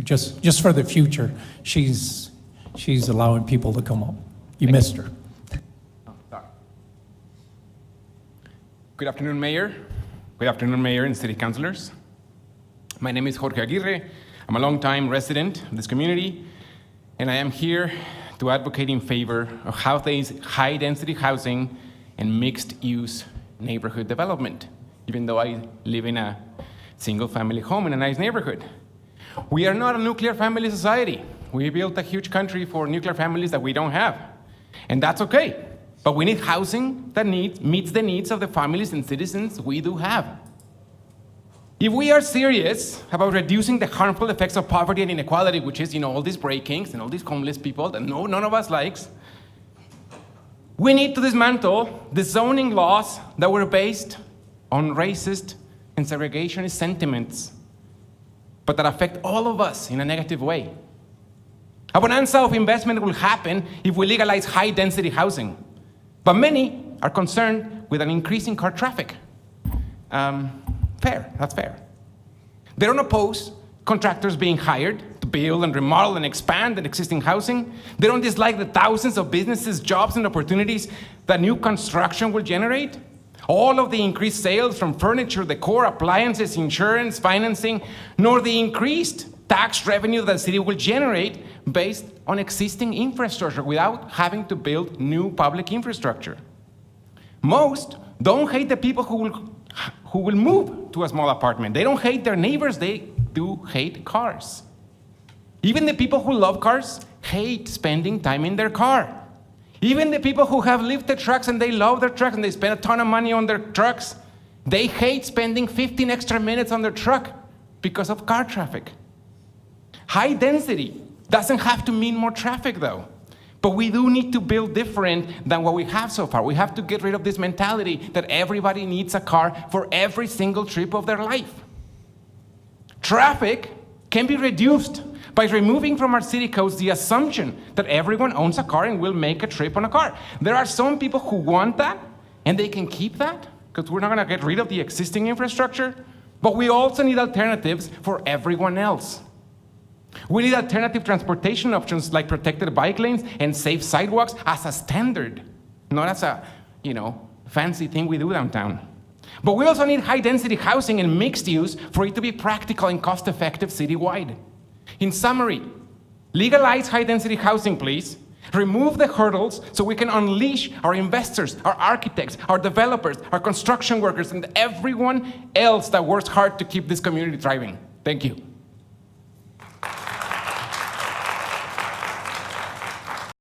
But just for the future, she's allowing people to come up. You missed her. Oh, sorry. Good afternoon, Mayor. Good afternoon, Mayor and City Councilors. My name is Jorge Aguirre. I'm a longtime resident of this community, and I am here to advocate in favor of high-density housing and mixed-use neighborhood development, even though I live in a single-family home in a nice neighborhood. We are not a nuclear family society. We built a huge country for nuclear families that we don't have, and that's okay. But we need housing that meets the needs of the families and citizens we do have. If we are serious about reducing the harmful effects of poverty and inequality, which is, all these break-ins and all these homeless people that none of us likes, we need to dismantle the zoning laws that were based on racist and segregationist sentiments, but that affect all of us in a negative way. A bonanza of investment will happen if we legalize high-density housing, but many are concerned with an increase in car traffic. Fair, that's fair. They don't oppose contractors being hired to build and remodel and expand an existing housing. They don't dislike the thousands of businesses, jobs, and opportunities that new construction will generate. All of the increased sales from furniture, decor, appliances, insurance, financing, nor the increased tax revenue that the city will generate based on existing infrastructure without having to build new public infrastructure. Most don't hate the people who will move to a small apartment. They don't hate their neighbors, they do hate cars. Even the people who love cars hate spending time in their car. Even the people who have lifted trucks and they love their trucks and they spend a ton of money on their trucks, they hate spending 15 extra minutes on their truck because of car traffic. High density doesn't have to mean more traffic though. But we do need to build different than what we have so far. We have to get rid of this mentality that everybody needs a car for every single trip of their life. Traffic can be reduced by removing from our city codes the assumption that everyone owns a car and will make a trip on a car. There are some people who want that, and they can keep that, because we're not gonna get rid of the existing infrastructure, but we also need alternatives for everyone else. We need alternative transportation options like protected bike lanes and safe sidewalks as a standard, not as a, fancy thing we do downtown. But we also need high-density housing and mixed use for it to be practical and cost-effective citywide. In summary, legalize high-density housing, please. Remove the hurdles so we can unleash our investors, our architects, our developers, our construction workers, and everyone else that works hard to keep this community thriving. Thank you.